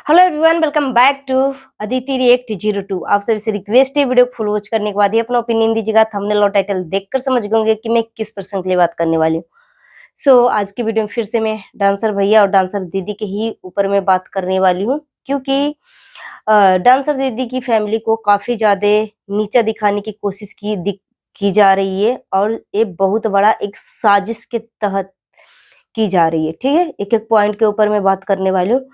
Hello everyone, welcome back to Aditi react 02। आप सभी से रिक्वेस्ट है, वीडियो को फुल वॉच करने के बाद ही अपना ओपिनियन दीजिएगा। थंबनेल और टाइटल देखकर समझ गए कि मैं किस पर्सन के लिए बात करने वाली हूँ। आज की वीडियो में फिर से मैं डांसर भैया और डांसर दीदी के ही ऊपर में बात करने वाली हूँ, क्योंकि डांसर दीदी की फैमिली को काफी ज्यादा नीचा दिखाने की कोशिश की जा रही है, और ये बहुत बड़ा एक साजिश के तहत की जा रही है। ठीक है, एक एक पॉइंट के ऊपर मैं बात करने वाली हूँ।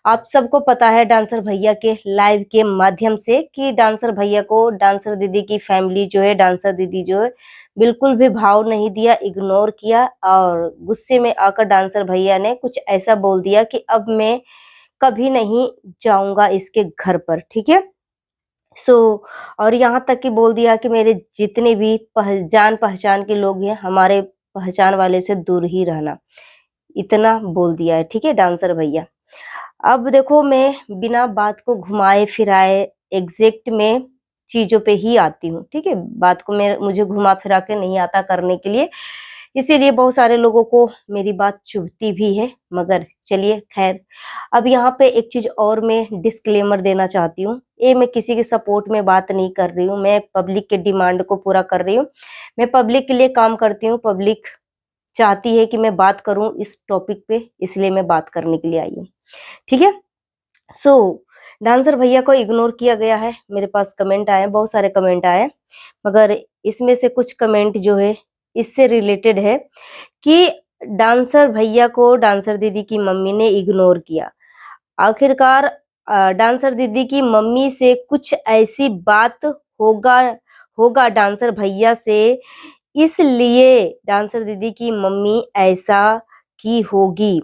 आप सबको पता है डांसर भैया के लाइव के माध्यम से कि डांसर भैया को डांसर दीदी की फैमिली जो है, डांसर दीदी जो है, बिल्कुल भी भाव नहीं दिया, इग्नोर किया, और गुस्से में आकर डांसर भैया ने कुछ ऐसा बोल दिया कि अब मैं कभी नहीं जाऊंगा इसके घर पर। ठीक है, और यहाँ तक कि बोल दिया कि मेरे जितने भी जान पहचान के लोग हैं, हमारे पहचान वाले से दूर ही रहना, इतना बोल दिया है। ठीक है, डांसर भैया। अब देखो, मैं बिना बात को घुमाए फिराए एग्जैक्ट में चीजों पे ही आती हूँ। ठीक है, बात को मुझे घुमा फिरा के नहीं आता करने के लिए, इसीलिए बहुत सारे लोगों को मेरी बात चुभती भी है। मगर चलिए खैर, अब यहाँ पे एक चीज और मैं डिस्क्लेमर देना चाहती हूँ। ये मैं किसी के सपोर्ट में बात नहीं कर रही हूँ, मैं पब्लिक के डिमांड को पूरा कर रही हूँ। मैं पब्लिक के लिए काम करती हूँ, पब्लिक चाहती है कि मैं बात करूं इस टॉपिक पे, इसलिए मैं बात करने के लिए आई हूँ। ठीक है, सो डांसर भैया को इग्नोर किया गया है। मेरे पास कमेंट आए, बहुत सारे कमेंट आए, मगर इसमें से कुछ कमेंट जो है इससे रिलेटेड है कि डांसर भैया को डांसर दीदी की मम्मी ने इग्नोर किया। आखिरकार डांसर दीदी की मम्मी से कुछ ऐसी बात होगा होगा डांसर भैया से, इसलिए डांसर दीदी की मम्मी ऐसा की होगी,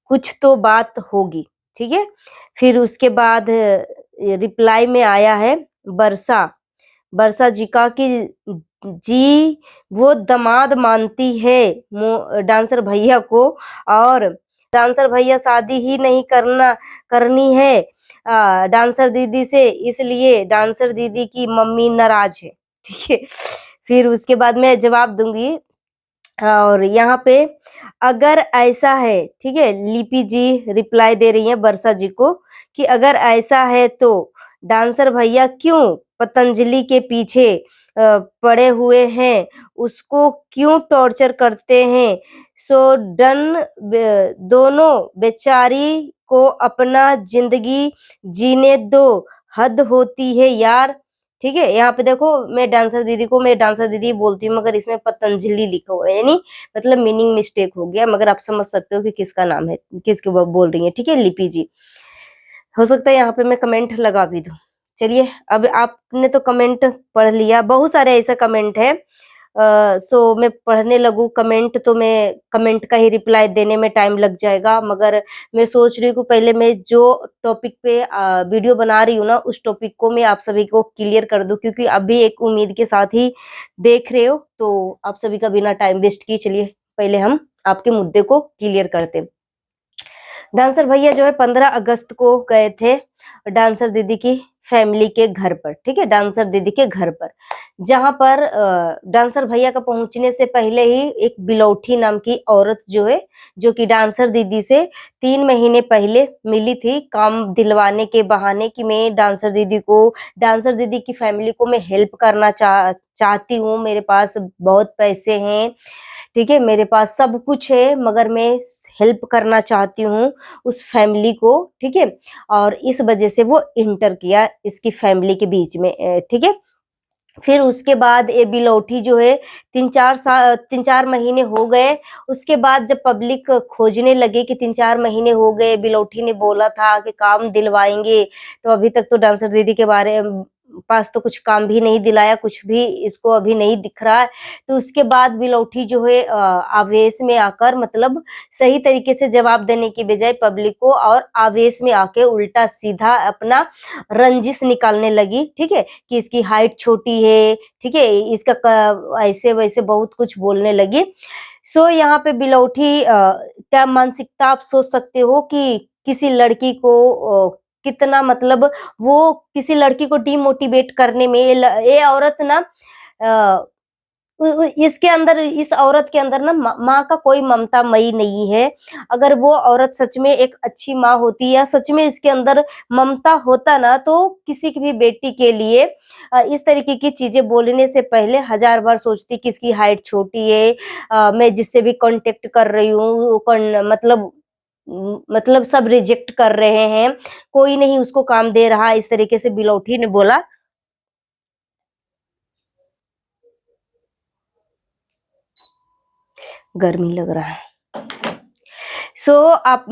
कुछ तो बात होगी। ठीक है, फिर उसके बाद रिप्लाई में आया है बरसा बरसा जी का कि जी वो दामाद मानती है डांसर भैया को, और डांसर भैया शादी ही नहीं करनी है डांसर दीदी से, इसलिए डांसर दीदी की मम्मी नाराज है। ठीक है, फिर उसके बाद मैं जवाब दूंगी। और यहाँ पे अगर ऐसा है, ठीक है, लिपि जी रिप्लाई दे रही है बरसा जी को कि अगर ऐसा है तो डांसर भैया क्यों पतंजलि के पीछे पड़े हुए हैं, उसको क्यों टॉर्चर करते हैं। दोनों बेचारी को अपना जिंदगी जीने दो, हद होती है यार। ठीक है, यहाँ पे देखो, मैं डांसर दीदी बोलती हूँ, मगर इसमें पतंजलि लिखा हुआ है, यानी मतलब मीनिंग मिस्टेक हो गया, मगर आप समझ सकते हो कि किसका नाम है, किसके बोल रही है। ठीक है, लिपि जी। हो सकता है यहाँ पे मैं कमेंट लगा भी दूं। चलिए, अब आपने तो कमेंट पढ़ लिया, बहुत सारे ऐसे कमेंट है। मैं पढ़ने लगूं कमेंट तो मैं कमेंट का ही रिप्लाई देने में टाइम लग जाएगा, मगर मैं सोच रही हूँ पहले मैं जो टॉपिक पे वीडियो बना रही हूँ ना, उस टॉपिक को मैं आप सभी को क्लियर कर दूं, क्योंकि अभी एक उम्मीद के साथ ही देख रहे हो, तो आप सभी का बिना टाइम वेस्ट किए चलिए पहले हम आपके मुद्दे को क्लियर करते हैं। डांसर भैया जो है 15 अगस्त को गए थे डांसर दीदी की फैमिली के घर पर। ठीक है, डांसर दीदी के घर पर, जहां पर डांसर भैया का पहुंचने से पहले ही एक बिलौठी नाम की औरत जो है, जो कि डांसर दीदी से 3 महीने पहले मिली थी, काम दिलवाने के बहाने कि मैं डांसर दीदी की फैमिली को मैं हेल्प करना चाहती हूँ, मेरे पास बहुत पैसे हैं, ठीक है, मेरे पास सब कुछ है, मगर मैं हेल्प करना चाहती हूँ उस फैमिली को। ठीक है, और इस वजह से वो इंटर किया इसकी फैमिली के बीच में। ठीक है, फिर उसके बाद ये बिलौठी जो है 3-4 महीने हो गए। उसके बाद जब पब्लिक खोजने लगे कि 3-4 महीने हो गए, बिलौठी ने बोला था कि काम दिलवाएंगे, तो अभी तक तो डांसर दीदी के पास तो कुछ काम भी नहीं दिलाया, कुछ भी इसको अभी नहीं दिख रहा है। तो उसके बाद बिलौठी जो है आवेश में आकर, मतलब सही तरीके से जवाब देने की बजाय पब्लिक को, और आवेश में आके उल्टा सीधा अपना रंजिश निकालने लगी। ठीक है, कि इसकी हाइट छोटी है, ठीक है, इसका ऐसे वैसे बहुत कुछ बोलने लगी। यहाँ पे बिलौठी क्या मानसिकता आप सोच सकते हो कि किसी लड़की को कितना, मतलब वो किसी लड़की को डिमोटिवेट करने में ये औरत ना इसके अंदर, इस औरत के अंदर ना माँ का कोई ममता मई नहीं है। अगर वो औरत सच में एक अच्छी माँ होती या सच में इसके अंदर ममता होता ना, तो किसी की भी बेटी के लिए इस तरीके की चीजें बोलने से पहले हजार बार सोचती कि इसकी हाइट छोटी है, मैं जिससे भी कांटेक्ट कर रही हूँ वो मतलब सब रिजेक्ट कर रहे हैं, कोई नहीं उसको काम दे रहा, इस तरीके से बिलौठी ने बोला। गर्मी लग रहा है। सो आप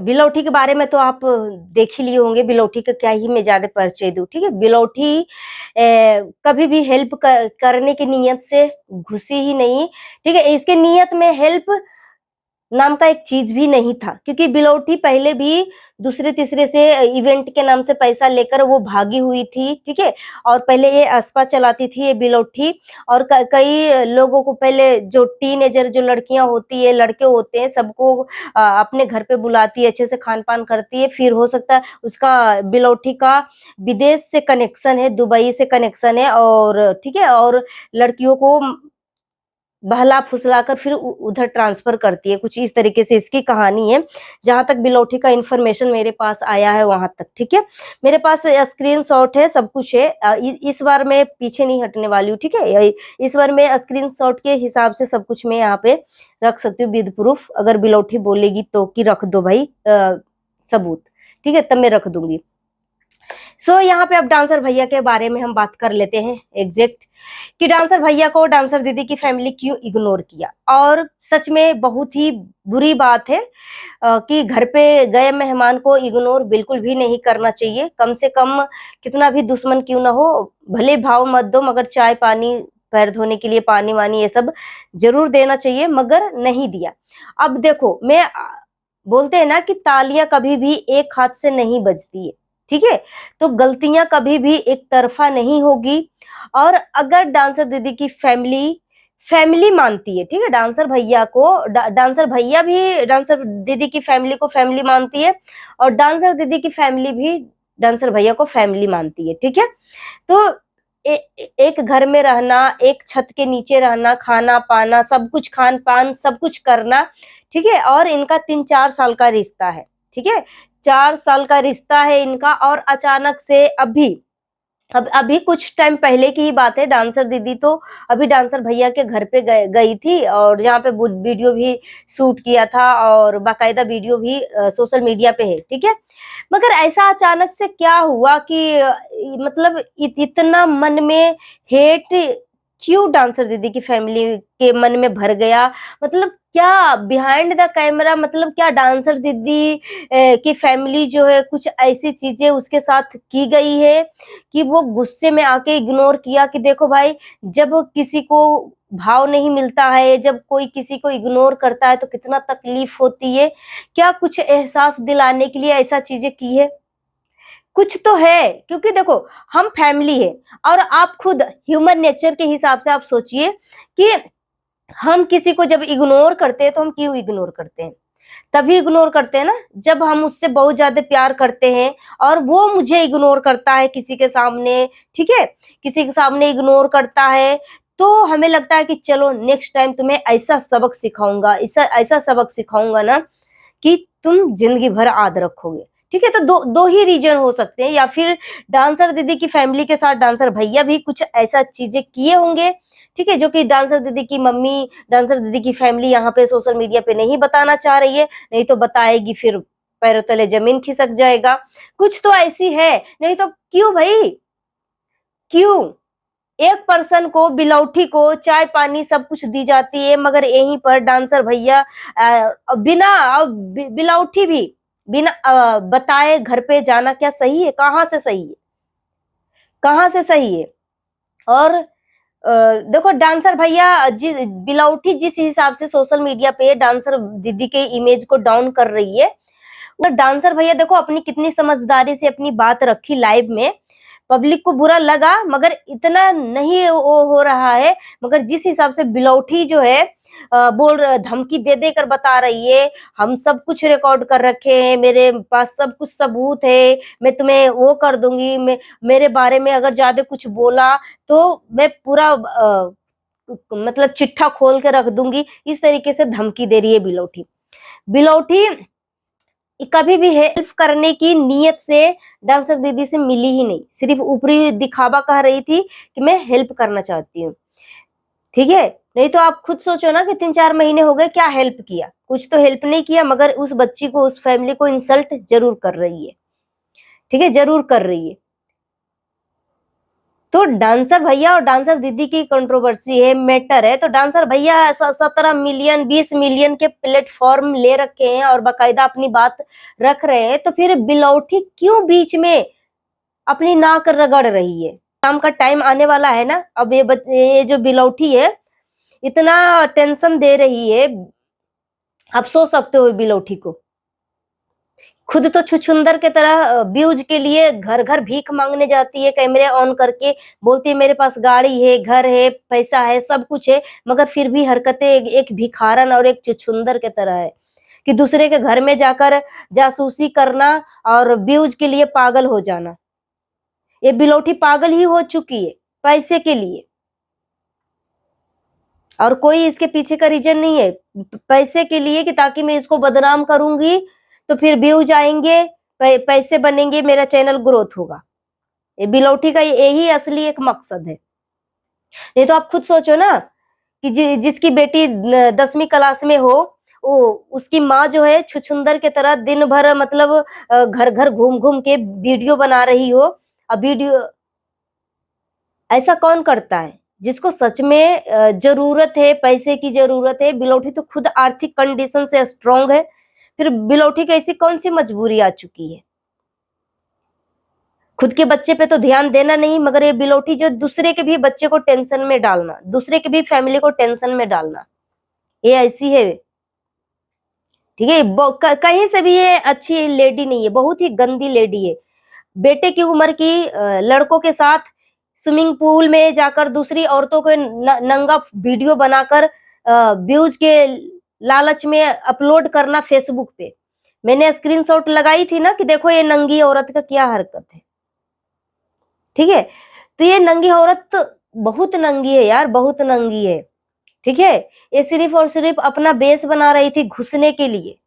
बिलौठी के बारे में तो आप देख ही लिए होंगे, बिलौठी का क्या ही मैं ज्यादा परिचय दूं, ठीक है। बिलौठी कभी भी हेल्प करने की नियत से घुसी ही नहीं, ठीक है। इसके नियत में हेल्प नाम का एक चीज भी नहीं था, क्योंकि बिलौठी पहले भी दूसरे तीसरे से इवेंट के नाम से पैसा लेकर वो भागी हुई थी, ठीक है। और पहले ये अस्पा चलाती थी ये बिलौठी, और कई लोगों को, पहले जो टीनेजर जो लड़कियां होती है, लड़के होते हैं, सबको अपने घर पे बुलाती है, अच्छे से खान पान करती है, फिर हो सकता है उसका बिलौठी का विदेश से कनेक्शन है, दुबई से कनेक्शन है, और ठीक है, और लड़कियों को बहला फुसलाकर फिर उधर ट्रांसफर करती है, कुछ इस तरीके से इसकी कहानी है। जहां तक बिलौठी का इन्फॉर्मेशन मेरे पास आया है वहां तक, ठीक है। मेरे पास स्क्रीनशॉट है, सब कुछ है। इस बार मैं पीछे नहीं हटने वाली हूँ, ठीक है। इस बार मैं स्क्रीनशॉट के हिसाब से सब कुछ मैं यहाँ पे रख सकती हूँ विद प्रूफ। अगर बिलौठी बोलेगी तो कि रख दो भाई सबूत, ठीक है, तब मैं रख दूंगी। यहाँ पे अब डांसर भैया के बारे में हम बात कर लेते हैं एग्जैक्ट, कि डांसर भैया को डांसर दीदी की फैमिली क्यों इग्नोर किया। और सच में बहुत ही बुरी बात है कि घर पे गए मेहमान को इग्नोर बिल्कुल भी नहीं करना चाहिए। कम से कम कितना भी दुश्मन क्यों ना हो, भले भाव मत दो, मगर चाय पानी, पैर धोने के लिए पानी वानी ये सब जरूर देना चाहिए, मगर नहीं दिया। अब देखो, मैं बोलते हैं ना कि तालियां कभी भी एक हाथ से नहीं बजती है, ठीक है। तो गलतियां कभी भी एक तरफा नहीं होगी। और अगर डांसर दीदी की फैमिली फैमिली मानती है, ठीक है, डांसर भैया को डांसर भैया भी डांसर दीदी की फैमिली को फैमिली मानती है, और डांसर दीदी की फैमिली भी डांसर भैया को फैमिली मानती है, ठीक है। तो एक घर में रहना, एक छत के नीचे रहना, खाना पाना सब कुछ, खान पान सब कुछ करना, ठीक है। और इनका 3-4 साल का रिश्ता है, ठीक है, 4 साल का रिश्ता है इनका। और अचानक से अभी कुछ टाइम पहले की ही बात है, डांसर दीदी तो अभी डांसर भैया के घर पे गई थी, और यहाँ पे वीडियो भी शूट किया था, और बाकायदा वीडियो भी सोशल मीडिया पे है, ठीक है। मगर ऐसा अचानक से क्या हुआ कि मतलब इतना मन में हेट क्यों डांसर दीदी की फैमिली के मन में भर गया। मतलब क्या बिहाइंड द कैमरा, मतलब क्या डांसर दीदी की फैमिली जो है, कुछ ऐसी चीजें उसके साथ की गई है कि वो गुस्से में आके इग्नोर किया कि देखो भाई, जब किसी को भाव नहीं मिलता है, जब कोई किसी को इग्नोर करता है तो कितना तकलीफ होती है। क्या कुछ एहसास दिलाने के लिए ऐसा चीजें की है? कुछ तो है, क्योंकि देखो हम फैमिली है, और आप खुद ह्यूमन नेचर के हिसाब से आप सोचिए कि हम किसी को जब इग्नोर करते हैं तो हम क्यों इग्नोर करते हैं? तभी इग्नोर करते हैं ना जब हम उससे बहुत ज्यादा प्यार करते हैं, और वो मुझे इग्नोर करता है किसी के सामने, ठीक है, किसी के सामने इग्नोर करता है, तो हमें लगता है कि चलो नेक्स्ट टाइम तुम्हें ऐसा सबक सिखाऊंगा, ऐसा ऐसा सबक सिखाऊंगा ना कि तुम जिंदगी भर याद रखोगे, ठीक है। तो दो दो ही रीजन हो सकते हैं, या फिर डांसर दीदी की फैमिली के साथ डांसर भैया भी कुछ ऐसा चीजें किए होंगे, ठीक है, जो कि डांसर दीदी की मम्मी, डांसर दीदी की फैमिली यहाँ पे सोशल मीडिया पे नहीं बताना चाह रही है, नहीं तो बताएगी फिर पैरों तले जमीन खिसक जाएगा। कुछ तो ऐसी है, नहीं तो क्यों भाई, क्यों एक पर्सन को, बिलौठी को चाय पानी सब कुछ दी जाती है, मगर यहीं पर डांसर भैया बिना बिलौठी भी बिना बताए घर पे जाना क्या सही है? कहाँ से सही है, कहाँ से सही है? और देखो डांसर भैया जिस बिलौठी जिस हिसाब से सोशल मीडिया पे डांसर दीदी के इमेज को डाउन कर रही है, और डांसर भैया देखो अपनी कितनी समझदारी से अपनी बात रखी लाइव में। पब्लिक को बुरा लगा, मगर इतना नहीं वो हो रहा है। मगर जिस हिसाब से बिलौठी जो है धमकी दे दे कर बता रही है, हम सब कुछ रिकॉर्ड कर रखे हैं, मेरे पास सब कुछ सबूत है, मैं तुम्हें वो कर दूंगी, मैं मेरे बारे में अगर ज्यादा कुछ बोला तो मैं पूरा मतलब चिट्ठा खोल के रख दूंगी, इस तरीके से धमकी दे रही है बिलौठी। बिलौठी कभी भी हेल्प करने की नीयत से डांसर दीदी से मिली ही नहीं, सिर्फ ऊपरी दिखावा कह रही थी कि मैं हेल्प करना चाहती हूँ, ठीक है। नहीं तो आप खुद सोचो ना कि 3-4 महीने हो गए, क्या हेल्प किया? कुछ तो हेल्प नहीं किया, मगर उस बच्ची को, उस फैमिली को इंसल्ट जरूर कर रही है, ठीक है, जरूर कर रही है। तो डांसर भैया और डांसर दीदी की कंट्रोवर्सी है, मैटर है, तो डांसर भैया 17 मिलियन 20 मिलियन के प्लेटफॉर्म ले रखे हैं और बाकायदा अपनी बात रख रहे हैं, तो फिर बिलौठी क्यों बीच में अपनी नाक रगड़ रही है? काम का टाइम आने वाला है ना, अब ये जो बिलौठी है इतना टेंशन दे रही है, आप सोच सकते हो बिलौठी को। खुद तो छुछुंदर के तरह व्यूज के लिए घर घर भीख मांगने जाती है, कैमरे ऑन करके बोलती है मेरे पास गाड़ी है, घर है, पैसा है, सब कुछ है, मगर फिर भी हरकतें एक भिखारन और एक छुछुंदर के तरह है कि दूसरे के घर में जाकर जासूसी करना और व्यूज के लिए पागल हो जाना। ये बिलौठी पागल ही हो चुकी है पैसे के लिए, और कोई इसके पीछे का रीजन नहीं है, पैसे के लिए कि ताकि मैं इसको बदनाम करूंगी तो फिर व्यूज आएंगे, पैसे बनेंगे, मेरा चैनल ग्रोथ होगा। ये बिलौठी का यही असली एक मकसद है। नहीं तो आप खुद सोचो ना कि जिसकी बेटी 10वीं क्लास में हो, वो उसकी माँ जो है छुछुंदर के तरह दिन भर मतलब घर घर घूम घूम के वीडियो बना रही हो। अब वीडियो ऐसा कौन करता है जिसको सच में जरूरत है, पैसे की जरूरत है? बिलौठी तो खुद आर्थिक कंडीशन से स्ट्रांग है, फिर बिलौठी की ऐसी कौन सी मजबूरी आ चुकी है? खुद के बच्चे पे तो ध्यान देना नहीं, मगर ये बिलौठी जो दूसरे के भी बच्चे को टेंशन में डालना, दूसरे के भी फैमिली को टेंशन में डालना, ये ऐसी है, ठीक है। कहीं से भी ये अच्छी लेडी नहीं है, बहुत ही गंदी लेडी है। बेटे की उम्र की लड़कों के साथ स्विमिंग पूल में जाकर दूसरी औरतों के नंगा वीडियो बनाकर व्यूज के लालच में अपलोड करना फेसबुक पे। मैंने स्क्रीनशॉट लगाई थी ना कि देखो ये नंगी औरत का क्या हरकत है, ठीक है। तो ये नंगी औरत बहुत नंगी है यार, बहुत नंगी है, ठीक है। ये सिर्फ और सिर्फ अपना बेस बना रही थी घुसने के लिए।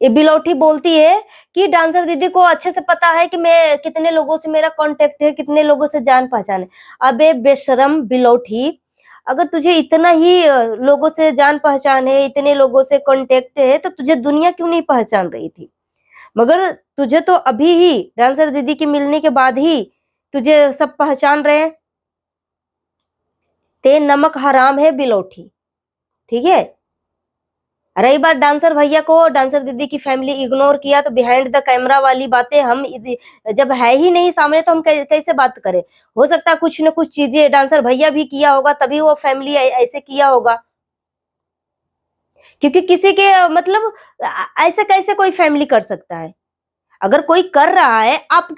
ये बिलौठी बोलती है कि डांसर दीदी को अच्छे से पता है कि मैं कितने लोगों से मेरा कांटेक्ट है, कितने लोगों से जान पहचान है। अबे बेशरम बिलौठी, अगर तुझे इतना ही लोगों से जान पहचान है, इतने लोगों से कांटेक्ट है, तो तुझे दुनिया क्यों नहीं पहचान रही थी? मगर तुझे तो अभी ही डांसर दीदी के मिलने के बाद ही तुझे सब पहचान रहे हैं। ते नमक हराम है बिलौठी, ठीक है। रही बात डांसर भैया को, डांसर दीदी की फैमिली इग्नोर किया, तो बिहाइंड द कैमरा वाली बातें हम जब है ही नहीं सामने तो हम कैसे बात करें? हो सकता है कुछ न कुछ चीजें डांसर भैया भी किया होगा, तभी वो फैमिली ऐसे किया होगा। क्योंकि किसी के मतलब ऐसे कैसे कोई फैमिली कर सकता है? अगर कोई कर रहा है, आप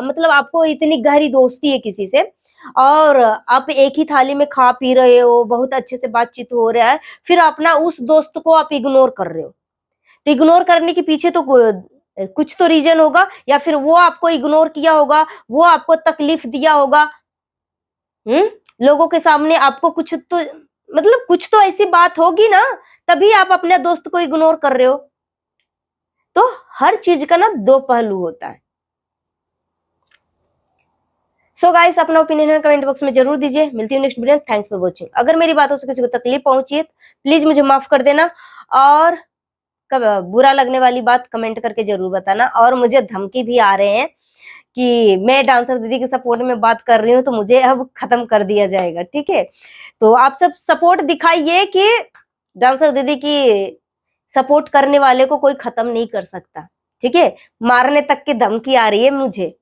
मतलब आपको इतनी गहरी दोस्ती है किसी से और आप एक ही थाली में खा पी रहे हो, बहुत अच्छे से बातचीत हो रहा है, फिर अपना उस दोस्त को आप इग्नोर कर रहे हो, तो इग्नोर करने के पीछे तो कुछ तो रीजन होगा, या फिर वो आपको इग्नोर किया होगा, वो आपको तकलीफ दिया होगा। लोगों के सामने आपको कुछ तो मतलब कुछ तो ऐसी बात होगी ना, तभी आप अपने दोस्त को इग्नोर कर रहे हो। तो हर चीज का ना दो पहलू होता है। सो गाइस, अपना ओपिनियन है कमेंट बॉक्स में जरूर दीजिए। मिलती हूँ next video. Thanks for watching. अगर मेरी बातों से किसी को तकलीफ पहुंची है प्लीज मुझे माफ कर देना, और बुरा लगने वाली बात कमेंट करके जरूर बताना। और मुझे धमकी भी आ रहे हैं कि मैं डांसर दीदी के सपोर्ट में बात कर रही हूँ तो मुझे अब खत्म कर दिया जाएगा, ठीक है। तो आप सब सपोर्ट दिखाइए कि डांसर दीदी की सपोर्ट करने वाले को कोई खत्म नहीं कर सकता, ठीक है। मारने तक की धमकी आ रही है मुझे।